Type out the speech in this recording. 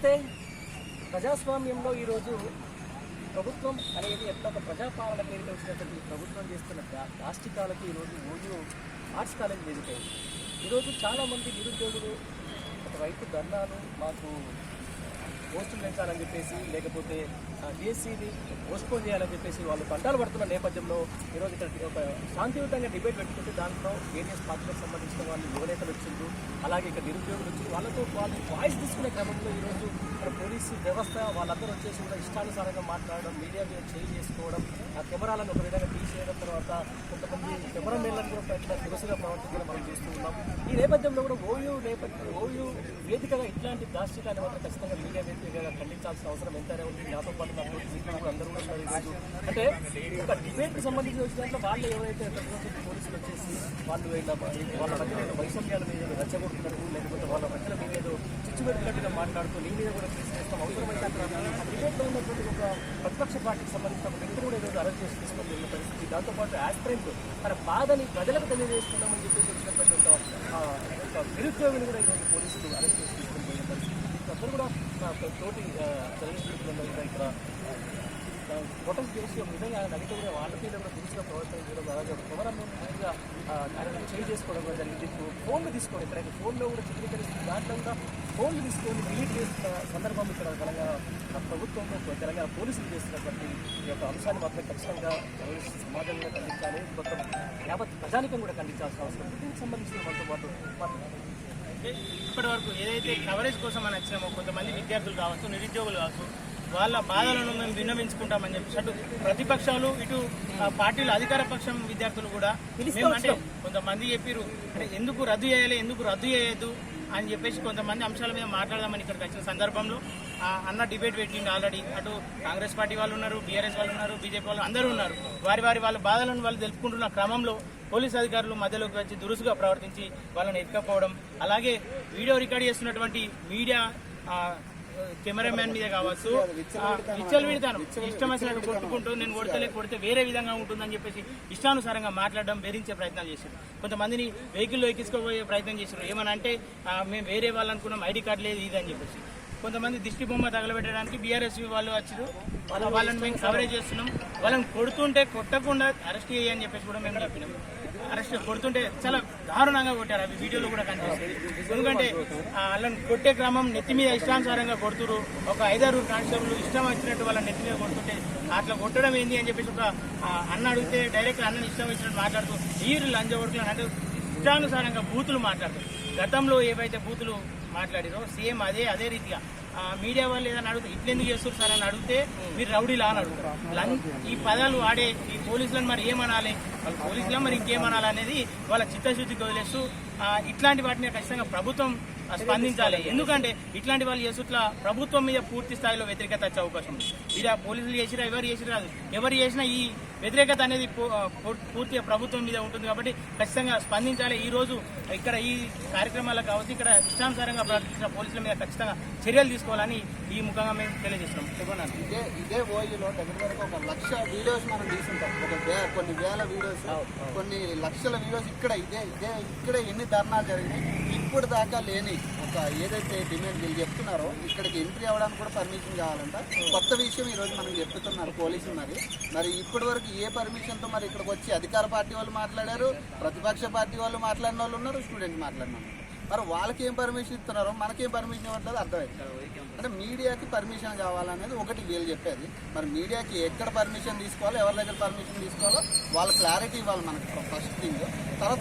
నమస్తే. ప్రజాస్వామ్యంలో ఈరోజు ప్రభుత్వం అనేది ఎట్లా ఒక ప్రజాపాలన పేరుతో వచ్చినటువంటి ప్రభుత్వం చేస్తున్న దాష్టికాలకు ఈరోజు ఓయూ ఆర్ట్స్ కాలేజ్ వేదికైంది. ఈరోజు చాలామంది నిరుద్యోగులు ఒకవైపు ధర్నాలు మాకు పోస్టులు పెంచాలని చెప్పేసి, లేకపోతే డిఎస్సీని పోస్ట్పోన్ చేయాలని చెప్పేసి వాళ్ళు తంటాలు పడుతున్న నేపథ్యంలో ఈరోజు ఇక్కడ ఒక శాంతియుతంగా డిబేట్ పెట్టుకుంటే దాంట్లో వేరియస్ పార్టీలకు సంబంధించిన వాళ్ళు యువనేతలు వచ్చిండ్రు, అలాగే ఇక్కడ నిరుద్యోగులు వచ్చి వాళ్ళతో వాళ్ళు వాయిస్ తీసుకునే క్రమంలో ఈరోజు ఇక్కడ పోలీసు వ్యవస్థ వాళ్ళందరూ వచ్చేసి కూడా ఇష్టానుసారంగా మాట్లాడడం, మీడియా మీద చేంజ్ చేసుకోవడం, ఆ కెమెరాలను ఒక విధంగా తీసేయడం, తర్వాత కొంతమంది కెమెరామెన్లను కూడా ఇట్లా దురుసుగా ప్రవర్తించడం మనం చూస్తూ ఉన్నాం. ఈ నేపథ్యంలో కూడా ఓయూ వేదికగా ఇట్లాంటి దాష్టికాన్ని మాత్రం ఖచ్చితంగా మీడియా వేదికగా ఖండించాల్సిన అవసరం ఎంతైనా ఉంది. నాతో పాటు నా మిత్రులు అందరూ కూడా ఈరోజు అంటే ఒక డిబేట్కి సంబంధించి వచ్చిన దాంట్లో వాళ్ళు ఎవరైతే పోలీసులు వచ్చేసి వాళ్ళు వాళ్ళ మధ్య వైషమ్యాల మీద రెచ్చగొడుతున్నట్టు, లేకపోతే వాళ్ళ మధ్యలో మీ మీద చిచ్చు పెట్టినట్టుగా మాట్లాడుతూ నీ మీద కూడా తీసుకొస్తాం, అవసరమైతే అక్కడ ఆ డిబేట్లో ఉన్నటువంటి ఒక ప్రతిపక్ష పార్టీకి సంబంధించిన ఒక వ్యక్తి కూడా ఈరోజు అరెస్ట్ చేసి తీసుకొని వెళ్ళిన పరిస్థితి. దాంతోపాటు యాస్పిరెంట్ తన బాధని ప్రజలకు తెలియజేసుకుందామని చెప్పేసి వచ్చినటువంటి ఒక నిరుద్యోగిని కూడా ఈరోజు పోలీసులు అరెస్ట్ చేసి తీసుకొని వెళ్ళిన పరిస్థితి. అందరూ కూడా తోటి జర్నలిస్టులందరూ కూడా ఇక్కడ ప్రొటెస్ట్ చేసి ఒక విధంగా నెగిటివ్గా వాళ్ళ మీద కూడా దురుసుగా ప్రవర్తన చేయడం, అలాగే కెమెరామెన్ పూర్తిగా ఆయన చేంజ్ చేసుకోవడం కూడా జరిగింది. ఫోన్లు తీసుకోవడం, ఇక్కడ ఫోన్లో కూడా చిత్రీకరిస్తుంది, దాంట్లో కూడా ఫోన్లు తీసుకొని డిలీట్ చేస్తున్న సందర్భం ఇక్కడ తెలంగాణ ప్రభుత్వంలో తెలంగాణ పోలీసులు చేస్తున్నటువంటి ఈ యొక్క అంశాన్ని మాత్రం ఖచ్చితంగా సమాజంగా ఖండించాలి, మొత్తం యావత్ ప్రజానికం కూడా ఖండించాల్సిన అవసరం. దీనికి సంబంధించిన మనతో పాటు ఇప్పటి వరకు ఏదైతే కవరేజ్ కోసం అని వచ్చినామో కొంతమంది విద్యార్థులు కావచ్చు, నిరుద్యోగులు కావచ్చు, వాళ్ళ బాధలను మేము విన్నవించుకుంటామని చెప్పి అటు ప్రతిపక్షాలు, ఇటు పార్టీలు అధికార పక్షం విద్యార్థులు కూడా అంటే కొంతమంది చెప్పారు అంటే ఎందుకు రద్దు చేయాలి, ఎందుకు రద్దు చేయొద్దు అని చెప్పేసి కొంతమంది అంశాల మీద మాట్లాడదామని ఇక్కడికి వచ్చిన సందర్భంలో అన్న డిబేట్ పెట్టింది. ఆల్రెడీ అటు కాంగ్రెస్ పార్టీ వాళ్ళు ఉన్నారు, బీఆర్ఎస్ వాళ్ళు ఉన్నారు, బీజేపీ వాళ్ళు అందరూ ఉన్నారు. వాళ్ళ బాధలను వాళ్ళు తెలుపుకుంటున్న క్రమంలో పోలీసు అధికారులు మధ్యలోకి వచ్చి దురుసుగా ప్రవర్తించి వాళ్ళని ఎత్తుకపోవడం, అలాగే వీడియో రికార్డ్ చేస్తున్నటువంటి మీడియా కెమెరామ్యాన్ మీద కావచ్చు విచ్చలవిడతాను ఇష్టం వచ్చినట్టు కొట్టుకుంటూ నేను కొడితే వేరే విధంగా ఉంటుందని చెప్పేసి ఇష్టానుసారంగా మాట్లాడడం, బెదిరించే ప్రయత్నాలు చేశారు. కొంతమందిని వెహికల్లో ఎక్కించుకోబోయే ప్రయత్నం చేశారు. ఏమని అంటే మేము వేరే వాళ్ళు అనుకున్నాం, ఐడి కార్డు లేదు ఇది అని చెప్పేసి. కొంతమంది దిష్టి బొమ్మ తగలబెట్టడానికి బీఆర్ఎస్ వాళ్ళు వచ్చారు, వాళ్ళని మేము కవరేజ్ చేస్తున్నాం. వాళ్ళని కొడుతుంటే కొట్టకుండా అరెస్ట్ చేయని చెప్పేసి కూడా మేము చెప్పినాం. అరెస్ట్ కొడుతుంటే చాలా దారుణంగా కొట్టారు, అవి వీడియోలో కూడా కనిపిస్తుంది. ఎందుకంటే వాళ్ళని కొట్టే క్రమం నెత్తి మీద ఇష్టానుసారంగా కొడుతురు. ఒక 5-6 కానిస్టేబుల్ ఇష్టం వచ్చినట్టు వాళ్ళ నెత్తి మీద కొడుతుంటే అట్లా కొట్టడం ఏంది అని చెప్పేసి ఒక అన్న అడిగితే డైరెక్ట్ అన్నని ఇష్టం వచ్చినట్టు మాట్లాడుతూ వీరు లంచ కొడుకులు అంటే ఇష్టానుసారంగా బూతులు మాట్లాడుతారు. గతంలో ఏవైతే బూతులు మాట్లాడారో సేమ్ అదే రీతిగా మీడియా వాళ్ళు ఏదైనా అడిగితే ఇట్లెందుకు చేస్తారు సార్ అని అడిగితే మీరు రౌడీలా అని అడుగుతారు. ఈ పదాలు వాడే ఈ పోలీసులను మరి ఏమనాలి, వాళ్ళు పోలీసులను మరి ఇంకేమనాలి అనేది వాళ్ళ చిత్తశుద్ధికి వదిలేస్తూ ఇట్లాంటి వాటిని ఖచ్చితంగా ప్రభుత్వం స్పందించాలి. ఎందుకంటే ఇట్లాంటి వాళ్ళు చేస్తుట్లా ప్రభుత్వం మీద పూర్తి స్థాయిలో వ్యతిరేకత వచ్చే అవకాశం ఉంది. ఇలా పోలీసులు చేసినా ఎవరు చేసినా కాదు, ఎవరు చేసినా ఈ వ్యతిరేకత అనేది పూర్తిగా ప్రభుత్వం మీద ఉంటుంది. కాబట్టి ఖచ్చితంగా స్పందించాలి. ఈ రోజు ఇక్కడ ఈ కార్యక్రమాలకు కావచ్చు, ఇక్కడ ఇష్టానుసారంగా ప్రవర్తించిన పోలీసుల మీద ఖచ్చితంగా చర్యలు తీసుకోవాలని ఈ ముఖంగా మేము తెలియజేస్తున్నాం. ఇదే ఓయూలో దగ్గర వరకు 1 లక్ష వీడియోస్ మనం తీసుకుంటాం, కొన్ని వేల వీడియోస్, కొన్ని లక్షల వీడియోస్ ఇక్కడ ఎన్ని ధర్నాలు జరిగినాయి. ఇప్పుడు దాకా లేని ఒక ఏదైతే డిమాండ్ వీళ్ళు చెప్తున్నారో ఇక్కడికి ఎంట్రీ అవ్వడానికి కూడా పర్మిషన్ కావాలంట. కొత్త విషయం ఈరోజు మనం చెప్తున్నారు పోలీసులు. మరి ఇప్పటి వరకు ఏ పర్మిషన్తో మరి ఇక్కడికి వచ్చి అధికార పార్టీ వాళ్ళు మాట్లాడారు, ప్రతిపక్ష పార్టీ వాళ్ళు మాట్లాడిన వాళ్ళు ఉన్నారు, స్టూడెంట్ మాట్లాడిన వాళ్ళు. మరి వాళ్ళకి ఏం పర్మిషన్ ఇస్తున్నారో మనకేం పర్మిషన్ ఇవ్వట్లేదు అర్థమవుతుంది. అంటే మీడియాకి పర్మిషన్ కావాలనేది ఒకటి వీళ్ళు చెప్పేది. మరి మీడియాకి ఎక్కడ పర్మిషన్ తీసుకోవాలో, ఎవరి దగ్గర పర్మిషన్ తీసుకోవాలో వాళ్ళ క్లారిటీ ఇవ్వాలి మనకి ఫస్ట్ థింగ్. తర్వాత